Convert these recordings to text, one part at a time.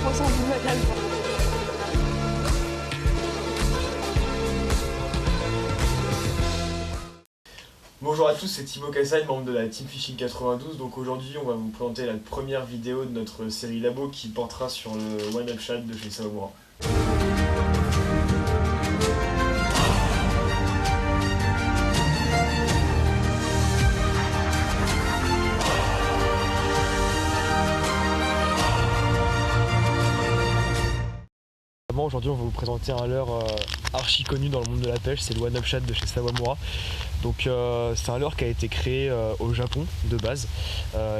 ressemble à Galvan. Bonjour à tous, c'est Thibaut Cassagne, membre de la Team Fishing 92. Donc aujourd'hui, on va vous présenter la première vidéo de notre série Labo qui portera sur le One Up Shad de chez Sawamura. Aujourd'hui, on va vous présenter un leurre archi connu dans le monde de la pêche, c'est le One Up Shad de chez Sawamura. Donc c'est un leurre qui a été créé au Japon de base.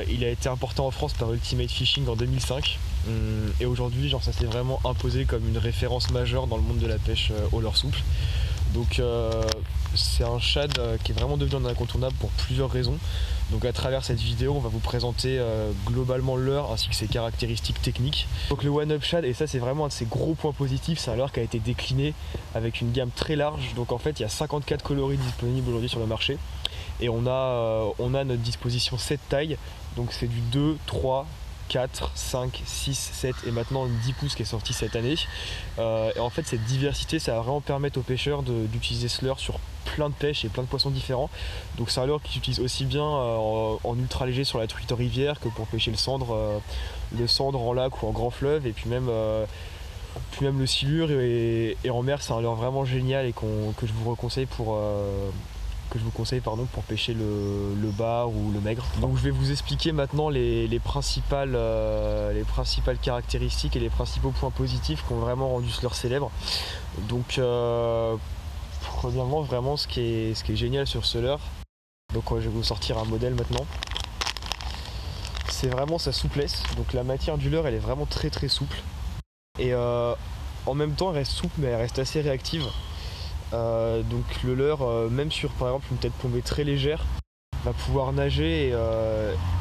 Il a été importé en France par Ultimate Fishing en 2005 et aujourd'hui, ça s'est vraiment imposé comme une référence majeure dans le monde de la pêche au leurre souple. Donc c'est un shad qui est vraiment devenu un incontournable pour plusieurs raisons. Donc à travers cette vidéo, on va vous présenter globalement le leurre ainsi que ses caractéristiques techniques. Donc le One Up Shad, et ça c'est vraiment un de ses gros points positifs, c'est un leurre qui a été décliné avec une gamme très large. Donc en fait il y a 54 coloris disponibles aujourd'hui sur le marché. Et on a à notre disposition 7 tailles, donc c'est du 2, 3, 4, 5, 6, 7 et maintenant une 10 pouces qui est sortie cette année. Et en fait cette diversité ça va vraiment permettre aux pêcheurs d'utiliser ce leurre sur plein de pêches et plein de poissons différents. Donc c'est un leurre qui s'utilise aussi bien en ultra léger sur la truite en rivière que pour pêcher le cendre en lac ou en grand fleuve, et puis même le silure, et en mer c'est un leurre vraiment génial et que je vous conseille pour pêcher le bar ou le maigre. Donc je vais vous expliquer maintenant les principales caractéristiques et les principaux points positifs qui ont vraiment rendu ce leurre célèbre. Donc premièrement, vraiment ce qui est génial sur ce leurre, donc je vais vous sortir un modèle maintenant, c'est vraiment sa souplesse. Donc la matière du leurre elle est vraiment très très souple et en même temps elle reste souple mais elle reste assez réactive. Donc le leurre, même sur par exemple une tête plombée très légère, va pouvoir nager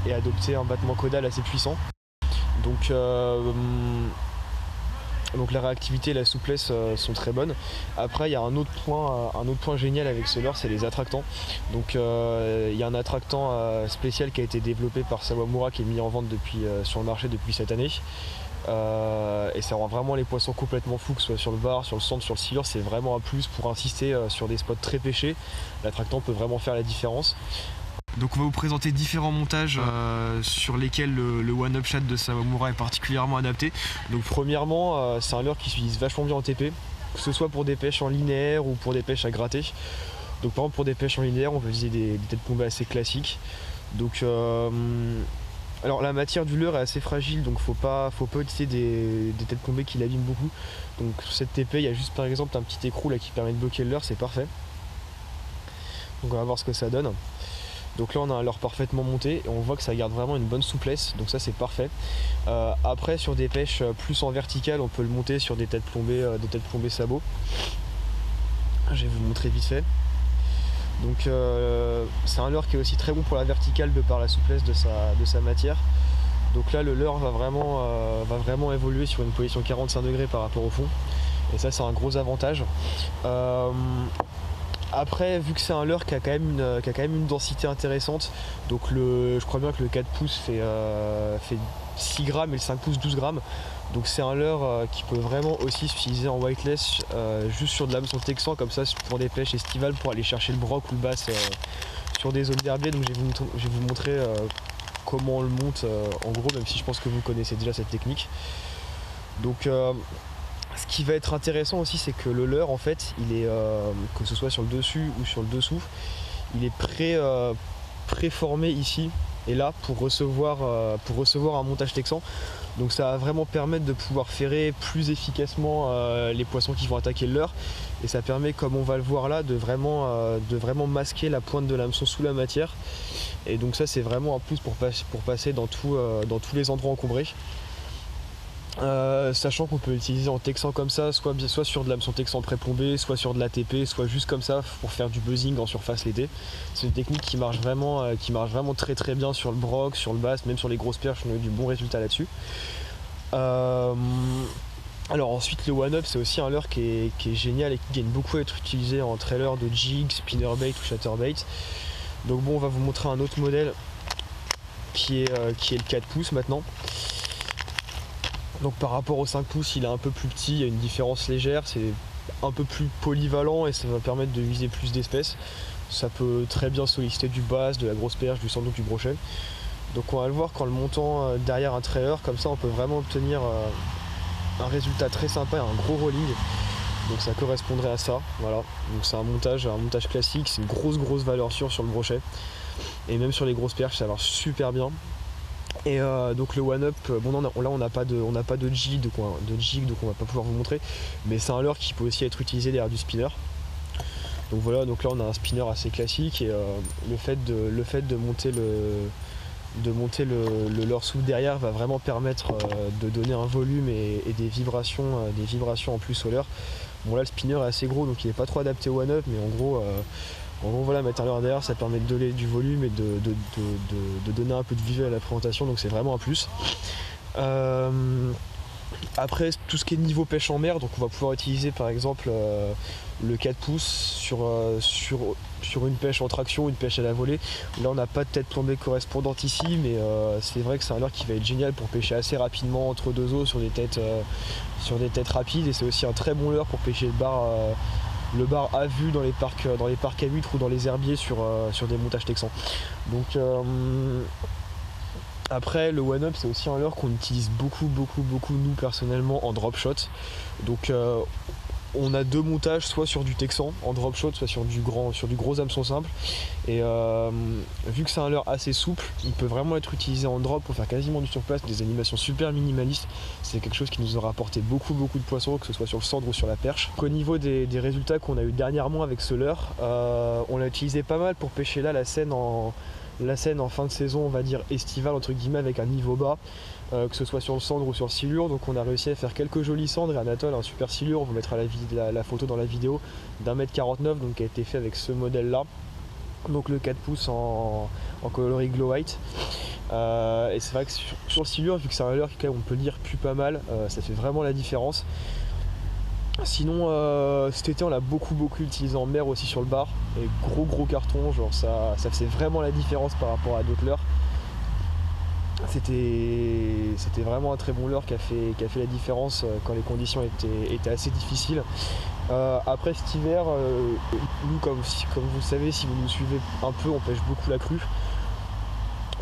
et adopter un battement caudal assez puissant. Donc la réactivité et la souplesse sont très bonnes. Après il y a un autre point génial avec ce leurre, c'est les attractants. Donc il y a un attractant spécial qui a été développé par Sawamura qui est mis en vente sur le marché depuis cette année. Et ça rend vraiment les poissons complètement fous, que ce soit sur le bar, sur le centre, sur le silure. C'est vraiment un plus pour insister sur des spots très pêchés. L'attractant peut vraiment faire la différence. Donc on va vous présenter différents montages sur lesquels le One Up Shad de Sawamura est particulièrement adapté. Donc premièrement, c'est un leurre qui s'utilise vachement bien en TP, que ce soit pour des pêches en linéaire ou pour des pêches à gratter. Donc par exemple pour des pêches en linéaire, on peut utiliser des têtes plombées assez classiques. Donc alors la matière du leurre est assez fragile, donc faut pas utiliser des têtes plombées qui l'abîment beaucoup. Donc sur cette TP il y a juste par exemple un petit écrou là qui permet de bloquer le leurre, c'est parfait. Donc on va voir ce que ça donne. Donc là on a un leurre parfaitement monté et on voit que ça garde vraiment une bonne souplesse, donc ça c'est parfait. Après sur des pêches plus en verticale, on peut le monter sur des têtes plombées sabots. Je vais vous montrer vite fait. Donc c'est un leurre qui est aussi très bon pour la verticale de par la souplesse de sa matière. Donc là le leurre va vraiment évoluer sur une position 45 degrés par rapport au fond, et ça c'est un gros avantage. Après, vu que c'est un leurre qui a quand même une densité intéressante, donc je crois bien que le 4 pouces fait 6 grammes et le 5 pouces 12 grammes. Donc c'est un leurre qui peut vraiment aussi s'utiliser en whiteless juste sur de l'hameçon texan, comme ça pour des pêches estivales, pour aller chercher le broc ou le bass sur des zones d'herbier. Donc je vais vous montrer comment on le monte en gros, même si je pense que vous connaissez déjà cette technique. Donc ce qui va être intéressant aussi, c'est que le leurre en fait, il est que ce soit sur le dessus ou sur le dessous, il est préformé ici et là pour recevoir un montage texan. Donc ça va vraiment permettre de pouvoir ferrer plus efficacement les poissons qui vont attaquer le leurre, et ça permet, comme on va le voir là, de vraiment masquer la pointe de l'hameçon sous la matière. Et donc ça c'est vraiment un plus pour passer dans tous les endroits encombrés. Sachant qu'on peut l'utiliser en texan comme ça, soit sur de l'hameçon texan pré-plombé, soit sur de l'ATP, soit juste comme ça pour faire du buzzing en surface l'été. C'est une technique qui marche vraiment très très bien sur le broc, sur le bass, même sur les grosses perches, on a eu du bon résultat là-dessus. Alors ensuite le One Up, c'est aussi un leurre qui est génial et qui gagne beaucoup à être utilisé en trailer de jig, spinnerbait ou chatterbait. Donc bon, on va vous montrer un autre modèle qui est le 4 pouces maintenant. Donc par rapport au 5 pouces, il est un peu plus petit, il y a une différence légère, c'est un peu plus polyvalent et ça va permettre de viser plus d'espèces. Ça peut très bien solliciter du bass, de la grosse perche, du sandhook, du brochet. Donc on va le voir quand le montant derrière un trailer, comme ça on peut vraiment obtenir un résultat très sympa et un gros rolling. Donc ça correspondrait à ça, voilà. Donc c'est un montage classique, c'est une grosse valeur sûre sur le brochet. Et même sur les grosses perches, ça marche super bien. Et donc le one-up, bon là on n'a pas de jig, donc on va pas pouvoir vous montrer. Mais c'est un leurre qui peut aussi être utilisé derrière du spinner. Donc voilà, donc là on a un spinner assez classique et le fait de monter le leurre souple derrière va vraiment permettre de donner un volume et des vibrations en plus au leurre. Bon là le spinner est assez gros donc il n'est pas trop adapté au one-up, mais en gros voilà, mettre un leurre derrière ça permet de donner du volume et de donner un peu de visuel à la présentation, donc c'est vraiment un plus. Après tout ce qui est niveau pêche en mer, donc on va pouvoir utiliser par exemple le 4 pouces sur une pêche en traction, une pêche à la volée. Là on n'a pas de tête plombée correspondante ici, mais c'est vrai que c'est un leurre qui va être génial pour pêcher assez rapidement entre deux eaux sur des têtes rapides, et c'est aussi un très bon leurre pour pêcher le bar à vue dans les parcs à huîtres ou dans les herbiers sur des montages texans. Donc après le one-up c'est aussi un leurre qu'on utilise beaucoup nous personnellement en drop shot. Donc on a deux montages, soit sur du texan en drop shot, soit sur du gros hameçon simple. Et vu que c'est un leurre assez souple, il peut vraiment être utilisé en drop pour faire quasiment du surplace, des animations super minimalistes. C'est quelque chose qui nous aura apporté beaucoup de poissons, que ce soit sur le cendre ou sur la perche. Au niveau des résultats qu'on a eu dernièrement avec ce leurre, on l'a utilisé pas mal pour pêcher là la Seine en fin de saison, on va dire estivale entre guillemets, avec un niveau bas, que ce soit sur le cendre ou sur le silure. Donc on a réussi à faire quelques jolies cendres et Anatole un super silure, on vous mettra la photo dans la vidéo, d'1,49 m, donc qui a été fait avec ce modèle là, donc le 4 pouces en coloris glow white. Et c'est vrai que sur le silure, vu que c'est un leurre qui quand même on peut dire pue pas mal, ça fait vraiment la différence. Sinon cet été on l'a beaucoup utilisé en mer aussi sur le bar, et gros carton, genre ça faisait vraiment la différence par rapport à d'autres leurres. C'était vraiment un très bon leurre qui a fait la différence quand les conditions étaient assez difficiles. Après cet hiver, nous comme vous le savez, si vous nous suivez un peu, on pêche beaucoup la crue.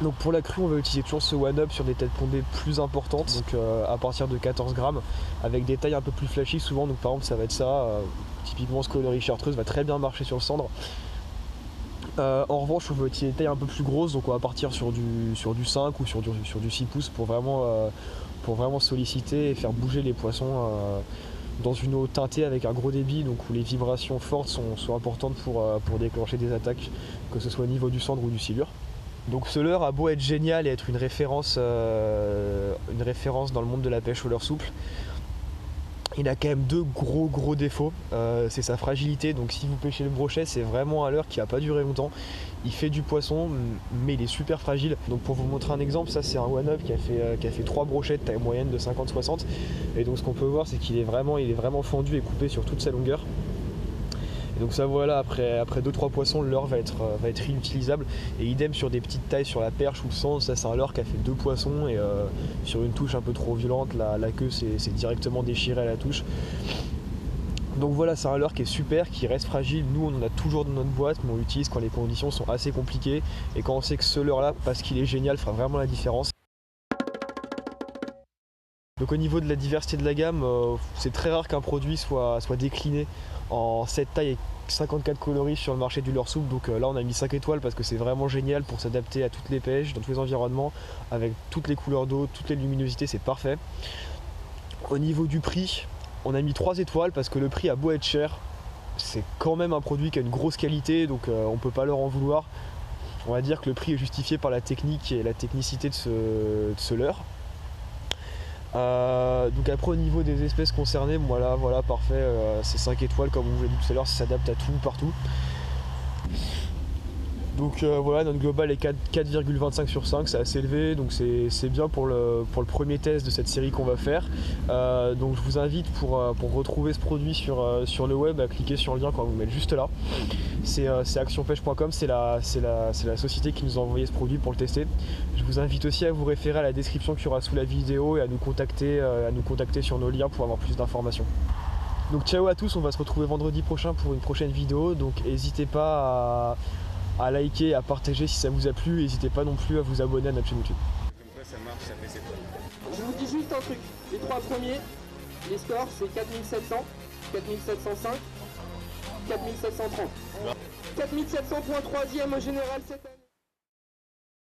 Donc pour la crue on va utiliser toujours ce one-up sur des têtes plombées plus importantes, donc à partir de 14 grammes, avec des tailles un peu plus flashy souvent. Donc par exemple ça va être ça, typiquement ce coloris chartreuse va très bien marcher sur le cendre. En revanche on va utiliser des tailles un peu plus grosses, donc on va partir sur du 5 ou sur du 6 pouces pour vraiment solliciter et faire bouger les poissons dans une eau teintée avec un gros débit, donc où les vibrations fortes sont importantes pour déclencher des attaques, que ce soit au niveau du cendre ou du silure. Donc ce leurre a beau être génial et être une référence dans le monde de la pêche au leurre souple, il a quand même deux gros défauts. C'est sa fragilité, donc si vous pêchez le brochet, c'est vraiment un leurre qui va pas durer longtemps. Il fait du poisson, mais il est super fragile. Donc pour vous montrer un exemple, ça c'est un one-up qui a fait 3 brochets de taille moyenne de 50-60. Et donc ce qu'on peut voir, c'est qu'il est vraiment fendu et coupé sur toute sa longueur. Et donc ça voilà, après 2-3 poissons, le leurre va être réutilisable. Et idem sur des petites tailles sur la perche ou le cendre, ça c'est un leurre qui a fait 2 poissons et sur une touche un peu trop violente, la queue s'est directement déchirée à la touche. Donc voilà, c'est un leurre qui est super, qui reste fragile. Nous on en a toujours dans notre boîte, mais on l'utilise quand les conditions sont assez compliquées. Et quand on sait que ce leurre là, parce qu'il est génial, fera vraiment la différence. Donc au niveau de la diversité de la gamme, c'est très rare qu'un produit soit décliné en 7 tailles et 54 coloris sur le marché du leurre souple. Donc là on a mis 5 étoiles parce que c'est vraiment génial pour s'adapter à toutes les pêches, dans tous les environnements, avec toutes les couleurs d'eau, toutes les luminosités, c'est parfait. Au niveau du prix, on a mis 3 étoiles parce que le prix a beau être cher, c'est quand même un produit qui a une grosse qualité, donc on peut pas leur en vouloir. On va dire que le prix est justifié par la technique et la technicité de ce leurre. Donc après au niveau des espèces concernées, voilà parfait, c'est 5 étoiles comme on vous l'a dit tout à l'heure, ça s'adapte à tout, partout. Donc voilà, notre global est 4,25 sur 5, c'est assez élevé, donc c'est bien pour le premier test de cette série qu'on va faire. Donc je vous invite pour retrouver ce produit sur le web à cliquer sur le lien qu'on va vous mettre juste là. C'est actionpêche.com, c'est la société qui nous a envoyé ce produit pour le tester. Je vous invite aussi à vous référer à la description qu'il y aura sous la vidéo et à nous contacter sur nos liens pour avoir plus d'informations. Donc ciao à tous, on va se retrouver vendredi prochain pour une prochaine vidéo, donc n'hésitez pas à liker, à partager si ça vous a plu, n'hésitez pas non plus à vous abonner à notre chaîne YouTube. Comme quoi ça marche, ça fait ses preuves. Je vous dis juste un truc, les 3 premiers, les scores c'est 4700, 4705, 4730. 4700 points 3e au général cette année.